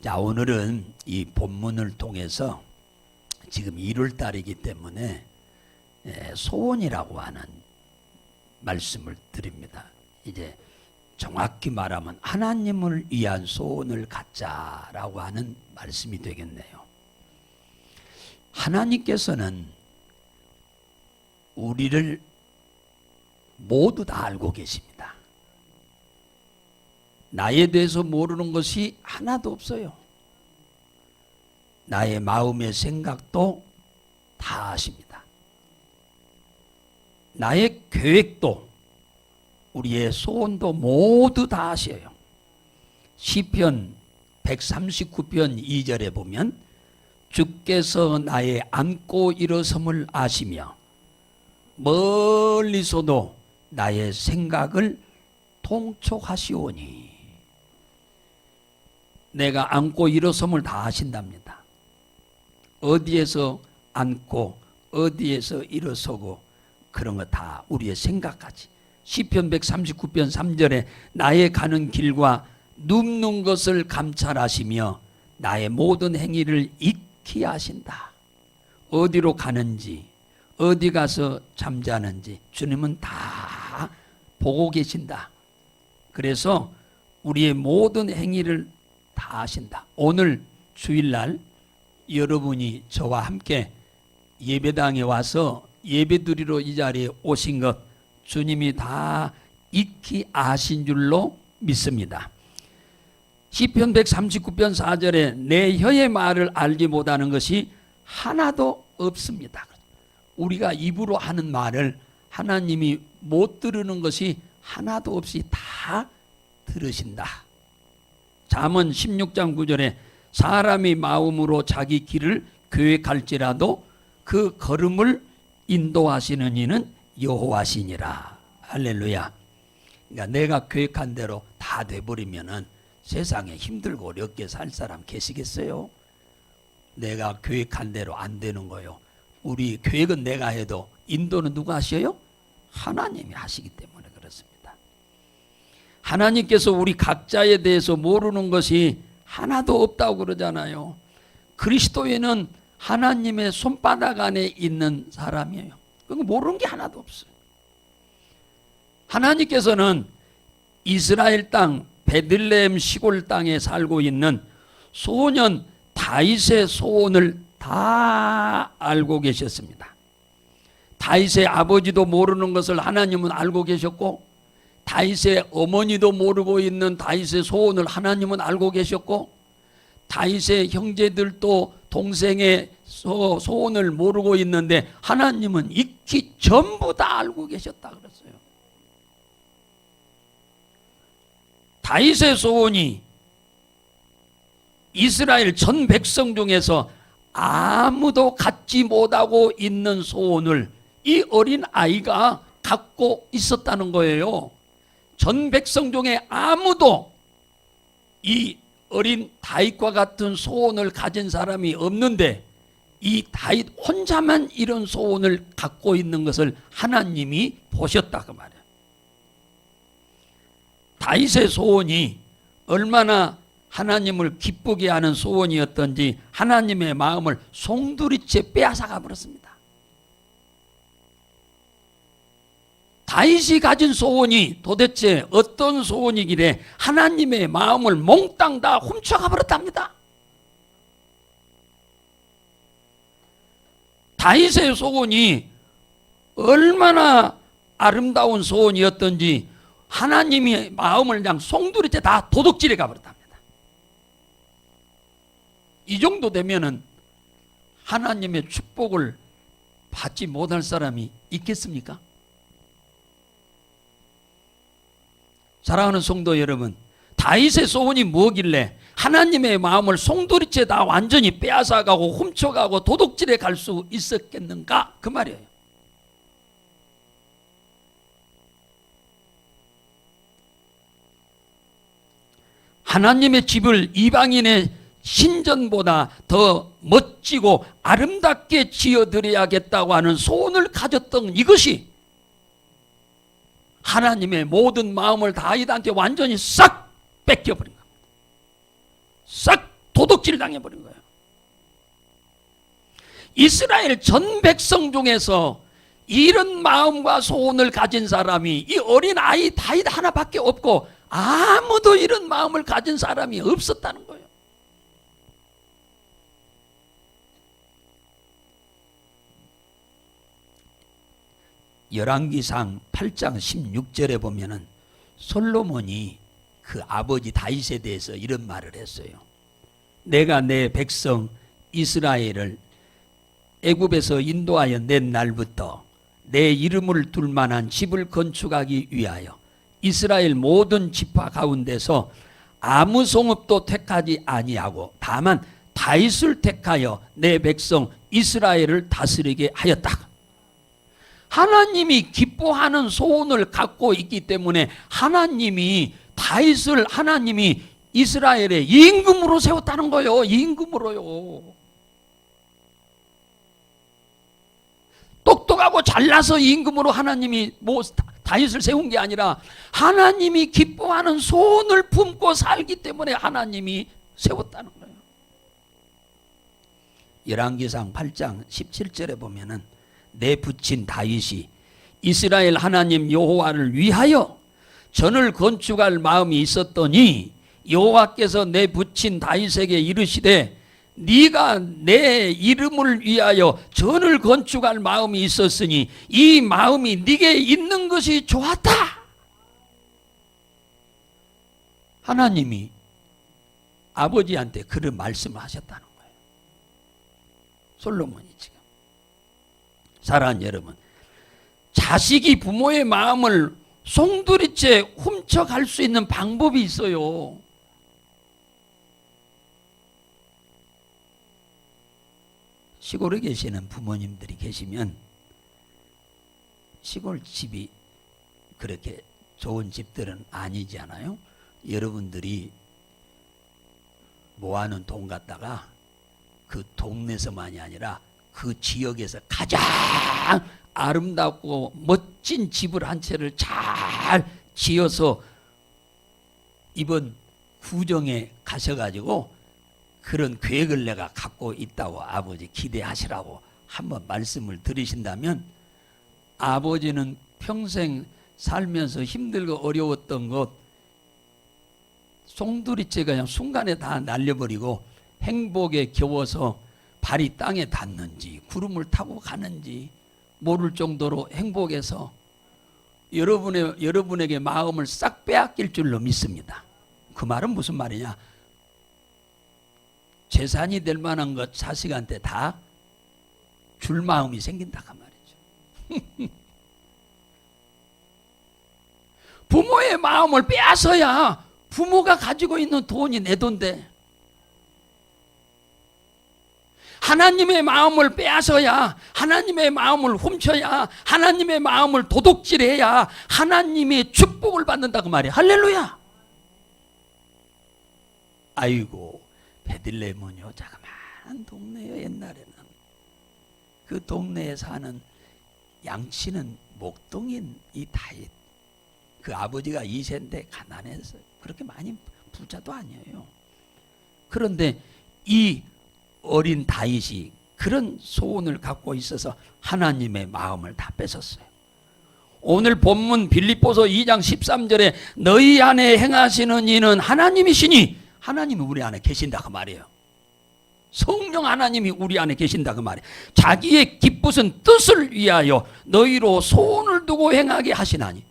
자, 오늘은 이 본문을 통해서 지금 1월 달이기 때문에 소원이라고 하는 말씀을 드립니다. 이제 정확히 말하면 하나님을 위한 소원을 갖자라고 하는 말씀이 되겠네요. 하나님께서는 우리를 모두 다 알고 계십니다. 나에 대해서 모르는 것이 하나도 없어요. 나의 마음의 생각도 다 아십니다. 나의 계획도 우리의 소원도 모두 다 아셔요. 시편 139편 2절에 보면 주께서 나의 앉고 일어섬을 아시며 멀리서도 나의 생각을 통촉하시오니. 내가 앉고 일어섬을 다 아신답니다. 어디에서 앉고 어디에서 일어서고 그런 거 다 우리의 생각까지. 시편 139편 3절에 나의 가는 길과 눕는 것을 감찰하시며 나의 모든 행위를 익히 아신다. 어디로 가는지 어디 가서 잠자는지 주님은 다 보고 계신다. 그래서 우리의 모든 행위를 다 아신다. 오늘 주일날 여러분이 저와 함께 예배당에 와서 예배드리러 이 자리에 오신 것 주님이 다 익히 아신 줄로 믿습니다. 시편 139편 4절에 내 혀의 말을 알지 못하는 것이 하나도 없습니다. 우리가 입으로 하는 말을 하나님이 못 들으는 것이 하나도 없이 다 들으신다. 잠언 16장 9절에 사람이 마음으로 자기 길을 계획할지라도 그 걸음을 인도하시는 이는 여호와시니라. 할렐루야. 그러니까 내가 계획한 대로 다 돼버리면은 세상에 힘들고 어렵게 살 사람 계시겠어요? 내가 계획한 대로 안 되는 거요. 우리 계획은 내가 해도 인도는 누가 하셔요? 하나님이 하시기 때문에 그렇습니다. 하나님께서 우리 각자에 대해서 모르는 것이 하나도 없다고 그러잖아요. 그리스도인은 하나님의 손바닥 안에 있는 사람이에요. 그거 모르는 게 하나도 없어요. 하나님께서는 이스라엘 땅 베들레헴 시골 땅에 살고 있는 소년 다윗의 소원을 다 알고 계셨습니다. 다윗의 아버지도 모르는 것을 하나님은 알고 계셨고 다윗의 어머니도 모르고 있는 다윗의 소원을 하나님은 알고 계셨고 다윗의 형제들도 동생의 소원을 모르고 있는데 하나님은 익히 전부 다 알고 계셨다 그랬어요. 다윗의 소원이 이스라엘 전 백성 중에서 아무도 갖지 못하고 있는 소원을 이 어린 아이가 갖고 있었다는 거예요. 전 백성 중에 아무도 이 어린 다윗과 같은 소원을 가진 사람이 없는데 이 다윗 혼자만 이런 소원을 갖고 있는 것을 하나님이 보셨다 그 말이에요. 다윗의 소원이 얼마나 하나님을 기쁘게 하는 소원이었던지 하나님의 마음을 송두리째 빼앗아가 버렸습니다. 다윗이 가진 소원이 도대체 어떤 소원이길래 하나님의 마음을 몽땅 다 훔쳐가 버렸답니다. 다윗의 소원이 얼마나 아름다운 소원이었던지 하나님의 마음을 그냥 송두리째 다 도둑질해 가버렸답니다. 이 정도 되면은 하나님의 축복을 받지 못할 사람이 있겠습니까? 사랑하는 성도 여러분, 다윗의 소원이 뭐길래 하나님의 마음을 송두리째 다 완전히 빼앗아가고 훔쳐가고 도둑질해 갈 수 있었겠는가? 그 말이에요. 하나님의 집을 이방인의 신전보다 더 멋지고 아름답게 지어드려야겠다고 하는 소원을 가졌던 이것이 하나님의 모든 마음을 다윗한테 완전히 싹 뺏겨버린 겁니다. 싹 도둑질 당해버린 거예요. 이스라엘 전 백성 중에서 이런 마음과 소원을 가진 사람이 이 어린 아이 다윗 하나밖에 없고 아무도 이런 마음을 가진 사람이 없었다는 거예요. 열왕기상 8장 16절에 보면은 솔로몬이 그 아버지 다윗에 대해서 이런 말을 했어요. 내가 내 백성 이스라엘을 애굽에서 인도하여 낸 날부터 내 이름을 둘 만한 집을 건축하기 위하여 이스라엘 모든 지파 가운데서 아무 성읍도 택하지 아니하고 다만 다윗을 택하여 내 백성 이스라엘을 다스리게 하였다. 하나님이 기뻐하는 소원을 갖고 있기 때문에 하나님이 이스라엘의 임금으로 세웠다는 거예요. 임금으로요. 똑똑하고 잘나서 임금으로 하나님이 다윗을 세운 게 아니라 하나님이 기뻐하는 소원을 품고 살기 때문에 하나님이 세웠다는 거예요. 열왕기상 8장 17절에 보면은 내 부친 다윗이 이스라엘 하나님 여호와를 위하여 전을 건축할 마음이 있었더니 여호와께서 내 부친 다윗에게 이르시되 네가 내 이름을 위하여 전을 건축할 마음이 있었으니 이 마음이 네게 있는 것이 좋았다. 하나님이 아버지한테 그런 말씀을 하셨다는 거예요. 솔로몬이 지금. 사랑하는 여러분, 자식이 부모의 마음을 송두리째 훔쳐갈 수 있는 방법이 있어요. 시골에 계시는 부모님들이 계시면 시골 집이 그렇게 좋은 집들은 아니잖아요. 여러분들이 모아놓은 돈 갖다가 그 동네에서만이 아니라 그 지역에서 가장 아름답고 멋진 집을 한 채를 잘 지어서 이번 구정에 가셔가지고 그런 계획을 내가 갖고 있다고 아버지 기대하시라고 한번 말씀을 드리신다면 아버지는 평생 살면서 힘들고 어려웠던 것 송두리째 그냥 순간에 다 날려버리고 행복에 겨워서 발이 땅에 닿는지 구름을 타고 가는지 모를 정도로 행복해서 여러분에게 마음을 싹 빼앗길 줄로 믿습니다. 그 말은 무슨 말이냐? 재산이 될 만한 것 자식한테 다 줄 마음이 생긴다 그 말이죠. 부모의 마음을 빼앗아야 부모가 가지고 있는 돈이 내 돈인데 하나님의 마음을 빼앗아야 하나님의 마음을 훔쳐야 하나님의 마음을 도둑질해야 하나님의 축복을 받는다 그 말이야. 할렐루야. 아이고 베들레헴은 여자가 많은 동네예요. 옛날에는 그 동네에 사는 양치는 목동인 이 다윗 그 아버지가 이세인데 가난해서 그렇게 많이 부자도 아니에요. 그런데 이 어린 다윗이 그런 소원을 갖고 있어서 하나님의 마음을 다 뺏었어요. 오늘 본문 빌립보서 2장 13절에 너희 안에 행하시는 이는 하나님이시니 하나님이 우리 안에 계신다 그 말이에요. 성령 하나님이 우리 안에 계신다 그 말이에요. 자기의 기쁘신 뜻을 위하여 너희로 소원을 두고 행하게 하시나니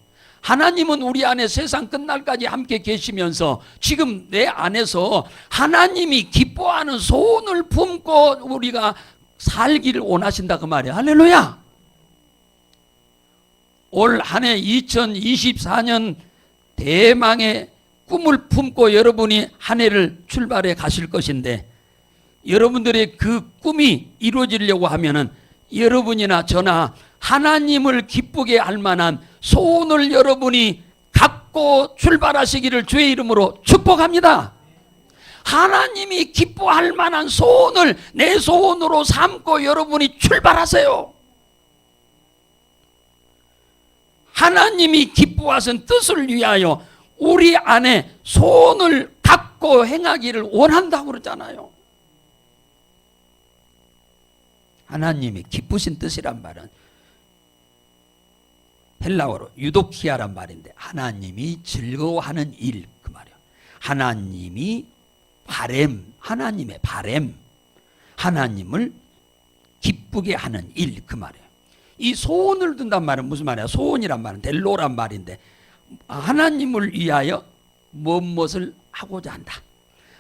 하나님은 우리 안에 세상 끝날까지 함께 계시면서 지금 내 안에서 하나님이 기뻐하는 소원을 품고 우리가 살기를 원하신다 그 말이에요. 할렐루야. 올 한 해 2024년 대망의 꿈을 품고 여러분이 한 해를 출발해 가실 것인데 여러분들의 그 꿈이 이루어지려고 하면은 여러분이나 저나 하나님을 기쁘게 할 만한 소원을 여러분이 갖고 출발하시기를 주의 이름으로 축복합니다. 하나님이 기뻐할 만한 소원을 내 소원으로 삼고 여러분이 출발하세요. 하나님이 기뻐하신 뜻을 위하여 우리 안에 소원을 갖고 믿고 행하기를 원한다고 그러잖아요. 하나님이 기쁘신 뜻이란 말은 헬라어로 유도키아란 말인데 하나님이 즐거워하는 일, 그 말이에요. 하나님이 바램, 하나님의 바램, 하나님을 기쁘게 하는 일, 그 말이에요. 이 소원을 둔단 말은 무슨 말이야? 소원이란 말은 델로란 말인데 하나님을 위하여 무엇을 하고자 한다.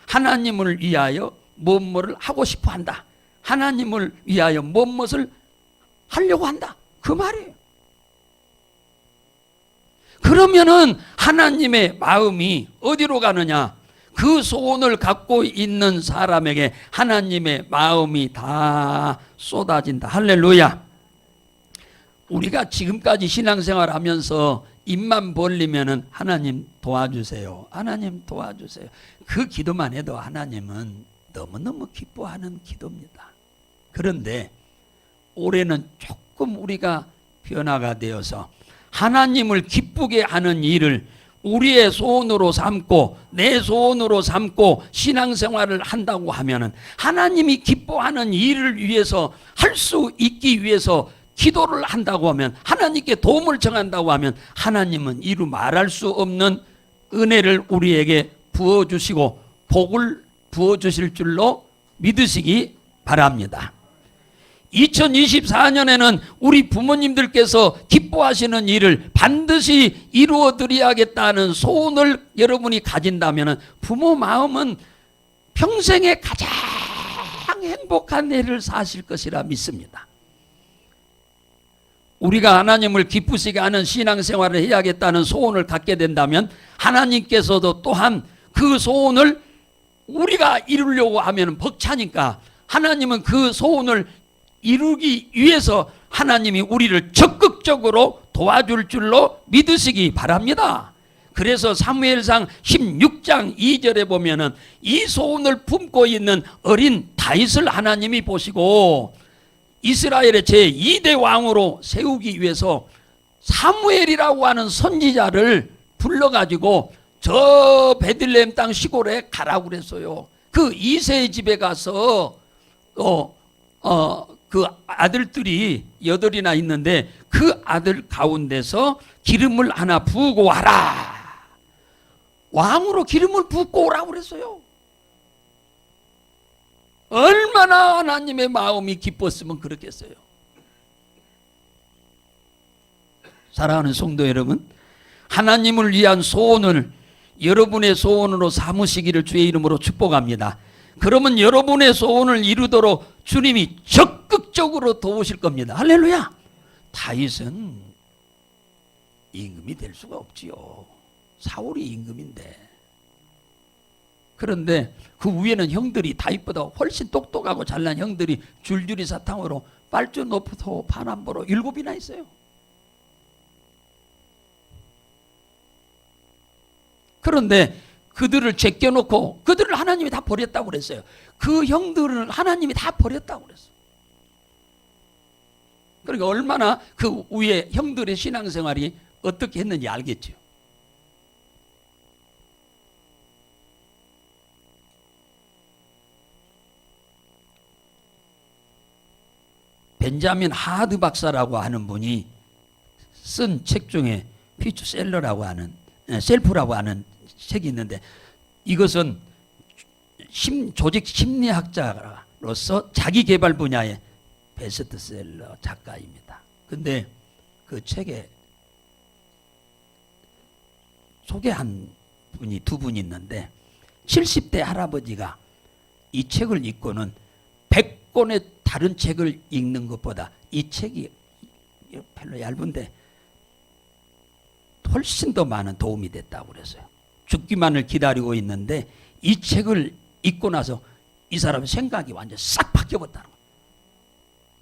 하나님을 위하여 무엇을 하고 싶어 한다. 하나님을 위하여 무엇을 하려고 한다. 그 말이에요. 그러면은 하나님의 마음이 어디로 가느냐? 그 소원을 갖고 있는 사람에게 하나님의 마음이 다 쏟아진다. 할렐루야. 우리가 지금까지 신앙생활 하면서 입만 벌리면은 하나님 도와주세요. 하나님 도와주세요. 그 기도만 해도 하나님은 너무너무 기뻐하는 기도입니다. 그런데 올해는 조금 우리가 변화가 되어서 하나님을 기쁘게 하는 일을 우리의 소원으로 삼고 내 소원으로 삼고 신앙생활을 한다고 하면은 하나님이 기뻐하는 일을 위해서 할 수 있기 위해서 기도를 한다고 하면 하나님께 도움을 청한다고 하면 하나님은 이루 말할 수 없는 은혜를 우리에게 부어주시고 복을 부어주실 줄로 믿으시기 바랍니다. 2024년에는 우리 부모님들께서 기뻐하시는 일을 반드시 이루어 드려야겠다는 소원을 여러분이 가진다면 부모 마음은 평생에 가장 행복한 해를 사실 것이라 믿습니다. 우리가 하나님을 기쁘시게 하는 신앙생활을 해야겠다는 소원을 갖게 된다면 하나님께서도 또한 그 소원을 우리가 이루려고 하면 벅차니까 하나님은 그 소원을 이루기 위해서 하나님이 우리를 적극적으로 도와줄 줄로 믿으시기 바랍니다. 그래서 사무엘상 16장 2절에 보면은 이 소원을 품고 있는 어린 다윗을 하나님이 보시고 이스라엘의 제2대 왕으로 세우기 위해서 사무엘이라고 하는 선지자를 불러가지고 저 베들레헴 땅 시골에 가라고 그랬어요. 그 이새의 집에 가서 그 아들들이 8이나 있는데 그 아들 가운데서 기름을 하나 부고 와라. 왕으로 기름을 붓고 오라고 그랬어요. 얼마나 하나님의 마음이 기뻤으면 그렇겠어요. 사랑하는 성도 여러분, 하나님을 위한 소원을 여러분의 소원으로 삼으시기를 주의 이름으로 축복합니다. 그러면 여러분의 소원을 이루도록 주님이 적극적으로 도우실 겁니다. 할렐루야. 다윗은 임금이 될 수가 없지요. 사울이 임금인데. 그런데 그 위에는 형들이 다윗보다 훨씬 똑똑하고 잘난 형들이 줄줄이 사탕으로 빨주 노포도 파남보로 7이나 있어요. 그런데 그들을 제껴놓고 그들을 하나님이 다 버렸다고 그랬어요. 그 형들을 하나님이 다 버렸다고 그랬어요. 그러니까 얼마나 그 위에 형들의 신앙생활이 어떻게 했는지 알겠죠. 벤자민 하드 박사라고 하는 분이 쓴 책 중에 퓨처셀러라고 하는 셀프라고 하는 책이 있는데 이것은 조직 심리학자로서 자기 개발 분야의 베스트셀러 작가입니다. 근데 그 책에 소개한 분이 2분이 있는데 70대 할아버지가 이 책을 읽고는 100권의 다른 책을 읽는 것보다 이 책이 별로 얇은데 훨씬 더 많은 도움이 됐다고 그랬어요. 죽기만을 기다리고 있는데 이 책을 읽고 나서 이 사람의 생각이 완전 싹 바뀌어버렸다는 거예요.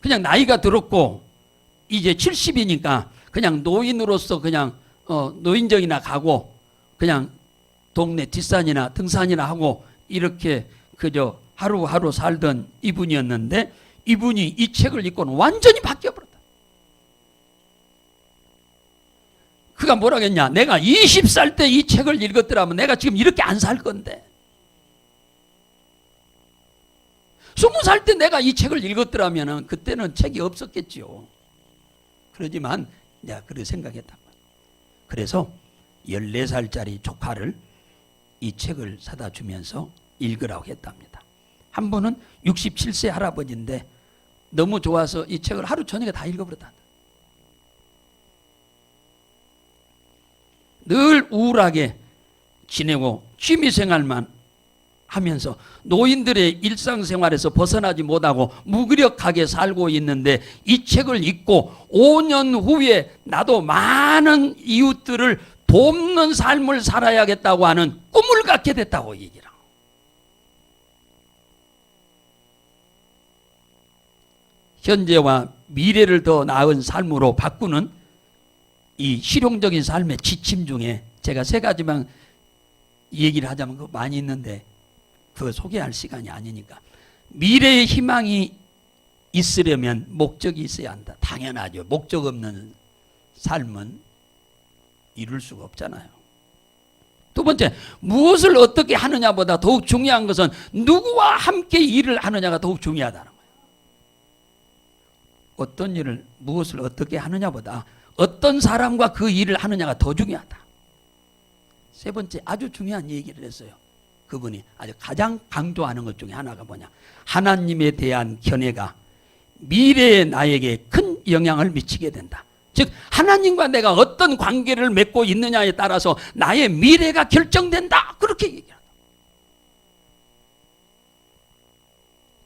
그냥 나이가 들었고 이제 70이니까 그냥 노인으로서 그냥 노인정이나 가고 그냥 동네 뒷산이나 등산이나 하고 이렇게 그저 하루하루 살던 이분이었는데 이분이 이 책을 읽고는 완전히 바뀌어버렸다. 그가 뭐라겠냐? 내가 20살 때 이 책을 읽었더라면 내가 지금 이렇게 안 살 건데 20살 때 내가 이 책을 읽었더라면 그때는 책이 없었겠지요. 그러지만 내가 그렇게 생각했단 말이에요. 그래서 14살짜리 조카를 이 책을 사다 주면서 읽으라고 했답니다. 한 분은 67세 할아버지인데 너무 좋아서 이 책을 하루 저녁에 다 읽어버렸다. 늘 우울하게 지내고 취미생활만 하면서 노인들의 일상생활에서 벗어나지 못하고 무기력하게 살고 있는데 이 책을 읽고 5년 후에 나도 많은 이웃들을 돕는 삶을 살아야겠다고 하는 꿈을 갖게 됐다고 얘기를 하고, 현재와 미래를 더 나은 삶으로 바꾸는 이 실용적인 삶의 지침 중에 제가 3가지만 얘기를 하자면 그거 많이 있는데 그거 소개할 시간이 아니니까, 미래의 희망이 있으려면 목적이 있어야 한다. 당연하죠. 목적 없는 삶은 이룰 수가 없잖아요. 2번째, 무엇을 어떻게 하느냐보다 더욱 중요한 것은 누구와 함께 일을 하느냐가 더욱 중요하다는 거예요. 어떤 일을 무엇을 어떻게 하느냐보다 어떤 사람과 그 일을 하느냐가 더 중요하다. 3번째, 아주 중요한 얘기를 했어요. 그분이 아주 가장 강조하는 것 중에 하나가 뭐냐, 하나님에 대한 견해가 미래의 나에게 큰 영향을 미치게 된다. 즉 하나님과 내가 어떤 관계를 맺고 있느냐에 따라서 나의 미래가 결정된다. 그렇게 얘기합니다.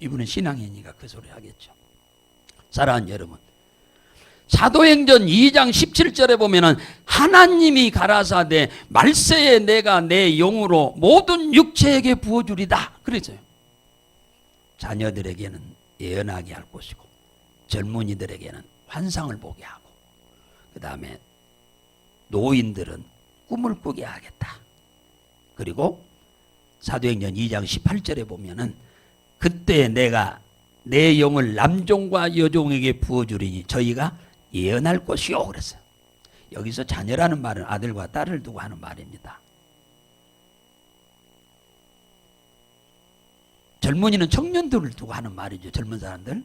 이분은 신앙인이니까 그 소리 하겠죠. 사랑하는 여러분, 사도행전 2장 17절에 보면은 하나님이 가라사대 말세에 내가 내 영으로 모든 육체에게 부어주리다 그랬어요. 자녀들에게는 예언하게 할 것이고 젊은이들에게는 환상을 보게 하고, 그 다음에 노인들은 꿈을 꾸게 하겠다. 그리고 사도행전 2장 18절에 보면은 그때 내가 내 영을 남종과 여종에게 부어주리니 저희가 예언할 것이요 그랬어요. 여기서 자녀라는 말은 아들과 딸을 두고 하는 말입니다. 젊은이는 청년들을 두고 하는 말이죠. 젊은 사람들.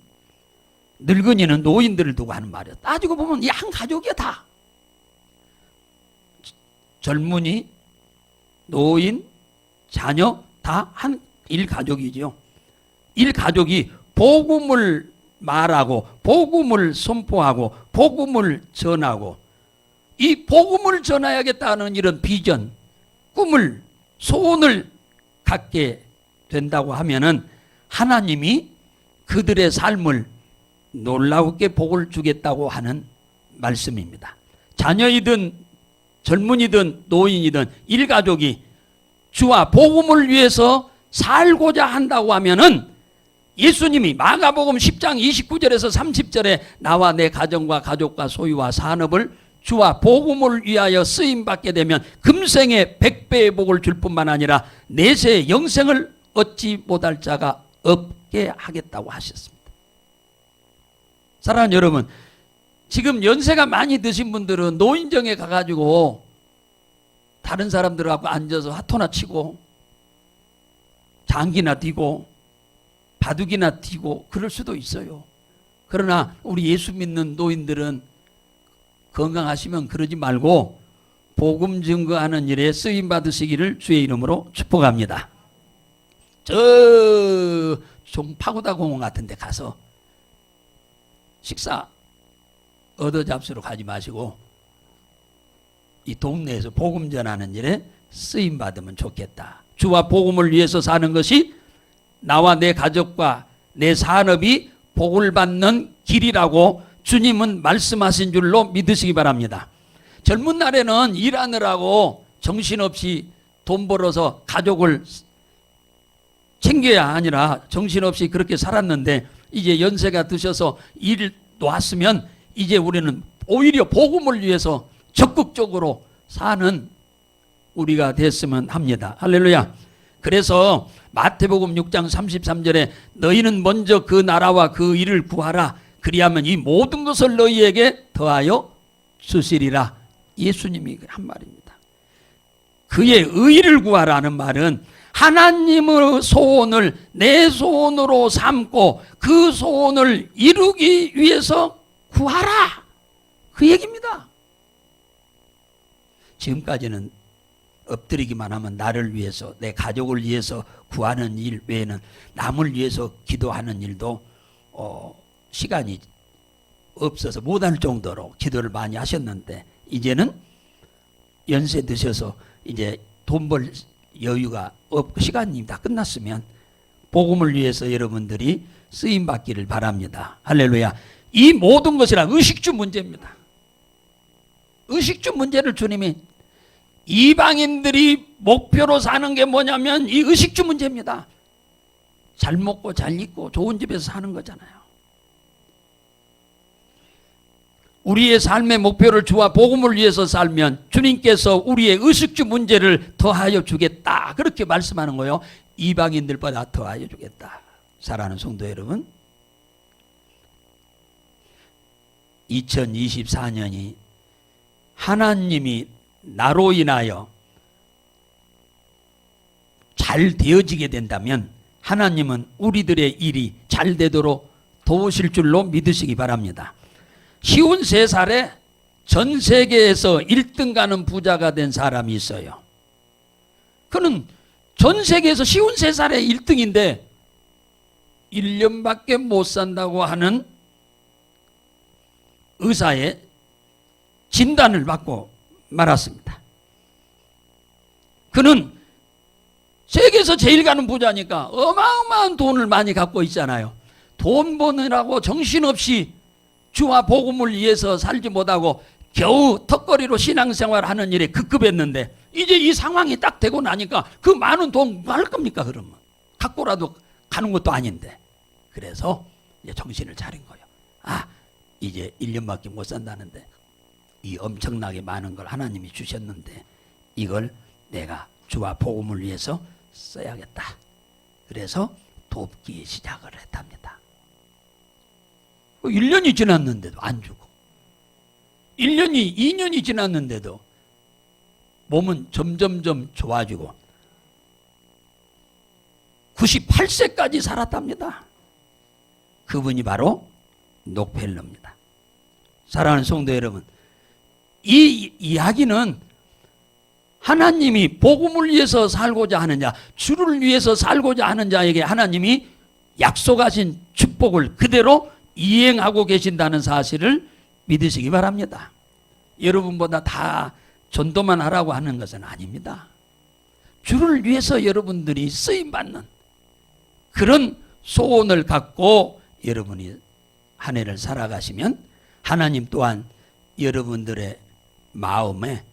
늙은이는 노인들을 두고 하는 말이에요. 따지고 보면 이 한 가족이야 다. 젊은이, 노인, 자녀 다 한 일가족이죠. 일가족이 복음을 말하고 복음을 선포하고 복음을 전하고, 이 복음을 전해야겠다는 이런 비전, 꿈을, 소원을 갖게 된다고 하면은 하나님이 그들의 삶을 놀라우게 복을 주겠다고 하는 말씀입니다. 자녀이든 젊은이든 노인이든 일가족이 주와 복음을 위해서 살고자 한다고 하면은 예수님이 마가복음 10장 29절에서 30절에 나와 내 가정과 가족과 소유와 산업을 주와 복음을 위하여 쓰임받게 되면 금생에 100배의 복을 줄 뿐만 아니라 내세의 영생을 얻지 못할 자가 없게 하겠다고 하셨습니다. 사랑하는 여러분, 지금 연세가 많이 드신 분들은 노인정에 가가지고 다른 사람들하고 앉아서 화토나 치고 장기나 뛰고 바둑이나 뛰고 그럴 수도 있어요. 그러나 우리 예수 믿는 노인들은 건강하시면 그러지 말고 복음 증거하는 일에 쓰임 받으시기를 주의 이름으로 축복합니다. 저 종파고다 공원 같은 데 가서 식사 얻어 잡수러 가지 마시고 이 동네에서 복음 전하는 일에 쓰임 받으면 좋겠다. 주와 복음을 위해서 사는 것이 나와 내 가족과 내 산업이 복을 받는 길이라고 주님은 말씀하신 줄로 믿으시기 바랍니다. 젊은 날에는 일하느라고 정신없이 돈 벌어서 가족을 챙겨야 아니라 정신없이 그렇게 살았는데 이제 연세가 드셔서 일 놓았으면 이제 우리는 오히려 복음을 위해서 적극적으로 사는 우리가 됐으면 합니다. 할렐루야. 그래서 마태복음 6장 33절에 너희는 먼저 그 나라와 그 일을 구하라. 그리하면 이 모든 것을 너희에게 더하여 주시리라. 예수님이 한 말입니다. 그의 의를 구하라는 말은 하나님의 소원을 내 소원으로 삼고 그 소원을 이루기 위해서 구하라. 그 얘기입니다. 지금까지는 엎드리기만 하면 나를 위해서, 내 가족을 위해서 구하는 일 외에는 남을 위해서 기도하는 일도 시간이 없어서 못할 정도로 기도를 많이 하셨는데, 이제는 연세 드셔서 이제 돈 벌 여유가 없고 시간이 다 끝났으면 복음을 위해서 여러분들이 쓰임 받기를 바랍니다. 할렐루야. 이 모든 것이란 의식주 문제입니다. 의식주 문제를 주님이, 이방인들이 목표로 사는 게 뭐냐면 이 의식주 문제입니다. 잘 먹고 잘 입고 좋은 집에서 사는 거잖아요. 우리의 삶의 목표를 주와 복음을 위해서 살면 주님께서 우리의 의식주 문제를 더하여 주겠다. 그렇게 말씀하는 거예요. 이방인들보다 더하여 주겠다. 사랑하는 성도 여러분, 2024년이 하나님이 나로 인하여 잘 되어지게 된다면 하나님은 우리들의 일이 잘 되도록 도우실 줄로 믿으시기 바랍니다. 53살에 전 세계에서 1등 가는 부자가 된 사람이 있어요. 그는 전 세계에서 53살에 1등인데 1년밖에 못 산다고 하는 의사의 진단을 받고 말았습니다. 그는 세계에서 제일 가는 부자니까 어마어마한 돈을 많이 갖고 있잖아요. 돈 버느라고 정신없이 주와 복음을 위해서 살지 못하고 겨우 턱걸이로 신앙생활 하는 일에 급급했는데, 이제 이 상황이 딱 되고 나니까 그 많은 돈 뭐 할 겁니까? 그러면 갖고라도 가는 것도 아닌데. 그래서 이제 정신을 차린 거예요. 아, 이제 1년밖에 못 산다는데 이 엄청나게 많은 걸 하나님이 주셨는데 이걸 내가 주와 복음을 위해서 써야겠다. 그래서 돕기 시작을 했답니다. 1년이 지났는데도 안 주고, 1년이 2년이 지났는데도 몸은 점점점 좋아지고 98세까지 살았답니다. 그분이 바로 록펠러입니다. 사랑하는 성도 여러분, 이 이야기는 하나님이 복음을 위해서 살고자 하는 자, 주를 위해서 살고자 하는 자에게 하나님이 약속하신 축복을 그대로 이행하고 계신다는 사실을 믿으시기 바랍니다. 여러분보다 다 전도만 하라고 하는 것은 아닙니다. 주를 위해서 여러분들이 쓰임받는 그런 소원을 갖고 여러분이 한 해를 살아가시면 하나님 또한 여러분들의 마음에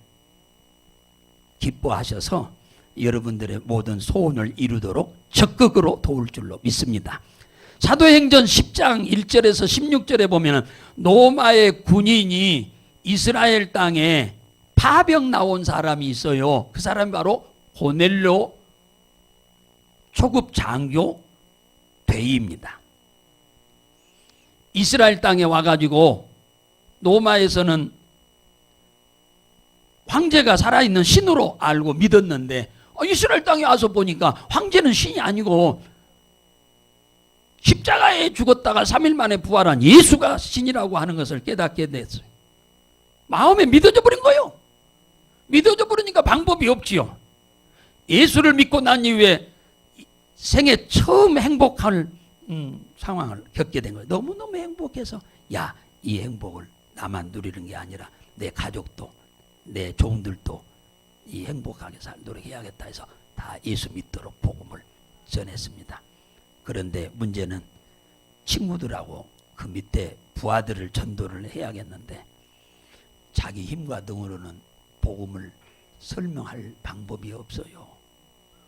기뻐하셔서 여러분들의 모든 소원을 이루도록 적극으로 도울 줄로 믿습니다. 사도행전 10장 1절에서 16절에 보면 로마의 군인이 이스라엘 땅에 파병 나온 사람이 있어요. 그 사람이 바로 고넬료 초급 장교 대위입니다. 이스라엘 땅에 와가지고 로마에서는 황제가 살아있는 신으로 알고 믿었는데 이스라엘 땅에 와서 보니까 황제는 신이 아니고 십자가에 죽었다가 3일 만에 부활한 예수가 신이라고 하는 것을 깨닫게 됐어요. 마음에 믿어져 버린 거예요. 믿어져 버리니까 방법이 없지요. 예수를 믿고 난 이후에 생애 처음 행복할 상황을 겪게 된 거예요. 너무너무 행복해서 야, 이 행복을 나만 누리는 게 아니라 내 가족도 내 종들도 이 행복하게 살 노력해야겠다 해서 다 예수 믿도록 복음을 전했습니다. 그런데 문제는 친구들하고 그 밑에 부하들을 전도를 해야겠는데 자기 힘과 등으로는 복음을 설명할 방법이 없어요.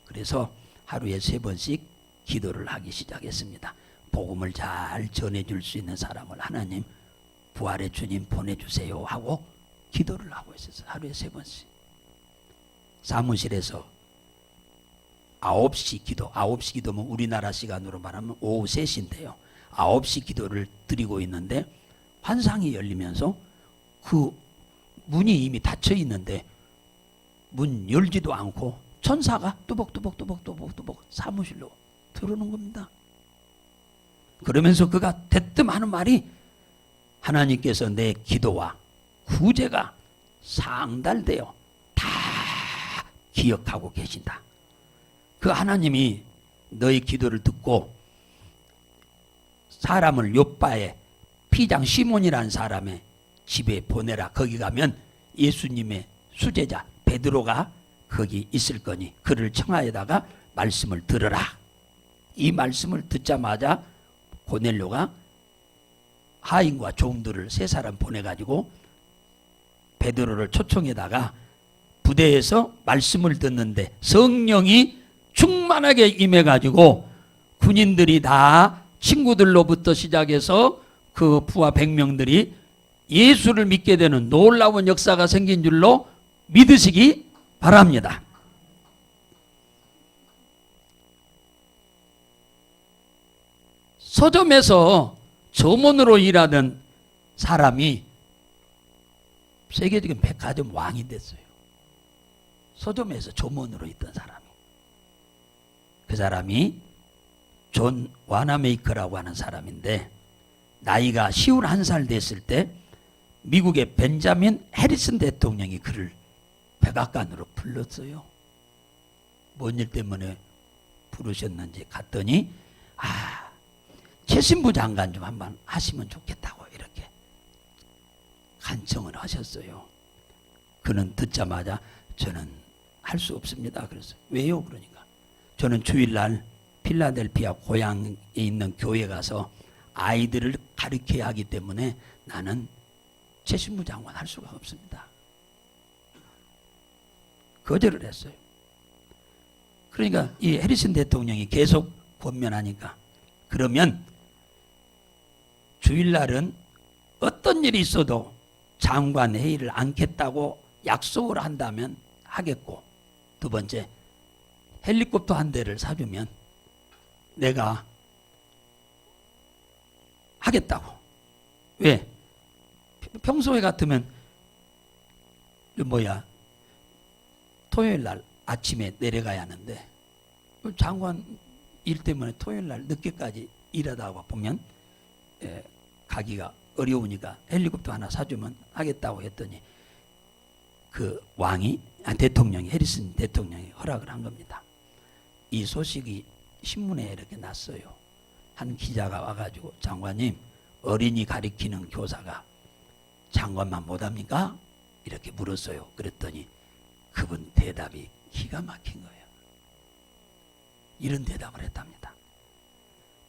그래서 하루에 3번씩 기도를 하기 시작했습니다. 복음을 잘 전해줄 수 있는 사람을 하나님 부활의 주님 보내주세요 하고 기도를 하고 있었어요. 하루에 3번씩. 사무실에서 9시 기도, 9시 기도면 우리나라 시간으로 말하면 오후 3시인데요. 9시 기도를 드리고 있는데 환상이 열리면서 그 문이 이미 닫혀 있는데 문 열지도 않고 천사가 뚜벅뚜벅 사무실로 들어오는 겁니다. 그러면서 그가 대뜸 하는 말이 하나님께서 내 기도와 구제가 상달되어 다 기억하고 계신다. 그 하나님이 너의 기도를 듣고 사람을 요바의 피장 시몬이라는 사람의 집에 보내라. 거기 가면 예수님의 수제자 베드로가 거기 있을 거니 그를 청하에다가 말씀을 들으라. 이 말씀을 듣자마자 고넬료가 하인과 종들을 3사람 보내가지고 베드로를 초청에다가 부대에서 말씀을 듣는데 성령이 충만하게 임해가지고 군인들이 다 친구들로부터 시작해서 그 부하 100명들이 예수를 믿게 되는 놀라운 역사가 생긴 줄로 믿으시기 바랍니다. 서점에서 점원으로 일하던 사람이 세계적인 백화점 왕이 됐어요. 서점에서 점원으로 있던 사람이. 그 사람이 존 와나메이커라고 하는 사람인데 나이가 51살 됐을 때 미국의 벤자민 해리슨 대통령이 그를 백악관으로 불렀어요. 뭔 일 때문에 부르셨는지 갔더니 최신부 장관 좀 한번 하시면 좋겠다고 이렇게 간청을 하셨어요. 그는 듣자마자 저는 할 수 없습니다. 그래서 왜요? 그러니까 저는 주일날 필라델피아 고향에 있는 교회 가서 아이들을 가르쳐야 하기 때문에 나는 최신부 장관 할 수가 없습니다. 거절을 했어요. 그러니까 이 해리슨 대통령이 계속 권면하니까 그러면 주일날은 어떤 일이 있어도 장관 회의를 않겠다고 약속을 한다면 하겠고, 두 번째 헬리콥터 한 대를 사주면 내가 하겠다고. 왜? 평소에 같으면 토요일 날 아침에 내려가야 하는데 장관 일 때문에 토요일 날 늦게까지 일하다가 보면 가기가 어려우니까 헬리콥터 하나 사주면 하겠다고 했더니 그 왕이 대통령이 해리슨 대통령이 허락을 한 겁니다. 이 소식이 신문에 이렇게 났어요. 한 기자가 와가지고 장관님 어린이 가리키는 교사가 장관만 못합니까? 이렇게 물었어요. 그랬더니 그분 대답이 기가 막힌 거예요. 이런 대답을 했답니다.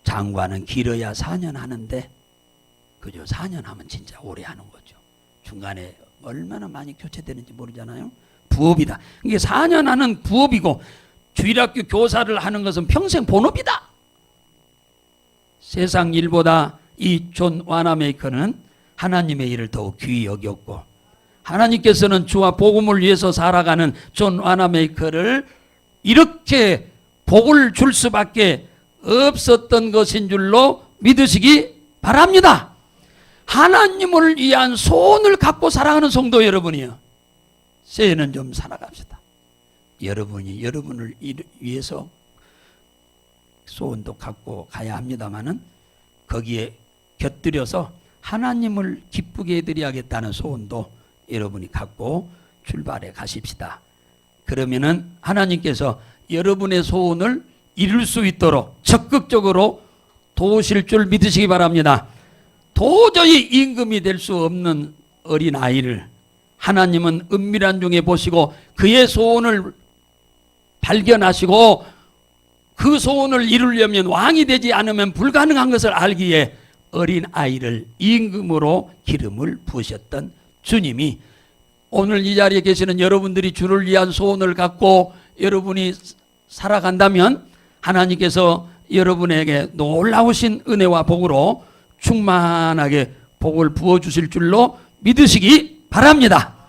장관은 길어야 4년 하는데 그죠? 4년 하면 진짜 오래 하는 거죠. 중간에 얼마나 많이 교체되는지 모르잖아요. 부업이다. 이게 4년 하는 부업이고 주일학교 교사를 하는 것은 평생 본업이다. 세상 일보다 이 존 와나메이커는 하나님의 일을 더욱 귀히 여겼고 하나님께서는 주와 복음을 위해서 살아가는 존 와나메이커를 이렇게 복을 줄 수밖에 없었던 것인 줄로 믿으시기 바랍니다. 하나님을 위한 소원을 갖고 살아가는 성도 여러분이요. 새해는 좀 살아갑시다. 여러분이 여러분을 위해서 소원도 갖고 가야 합니다마는 거기에 곁들여서 하나님을 기쁘게 해드려야겠다는 소원도 여러분이 갖고 출발해 가십시다. 그러면은 하나님께서 여러분의 소원을 이룰 수 있도록 적극적으로 도우실 줄 믿으시기 바랍니다. 도저히 임금이 될 수 없는 어린아이를 하나님은 은밀한 중에 보시고 그의 소원을 발견하시고 그 소원을 이루려면 왕이 되지 않으면 불가능한 것을 알기에 어린아이를 임금으로 기름을 부으셨던 주님이 오늘 이 자리에 계시는 여러분들이 주를 위한 소원을 갖고 여러분이 살아간다면 하나님께서 여러분에게 놀라우신 은혜와 복으로 충만하게 복을 부어주실 줄로 믿으시기 바랍니다.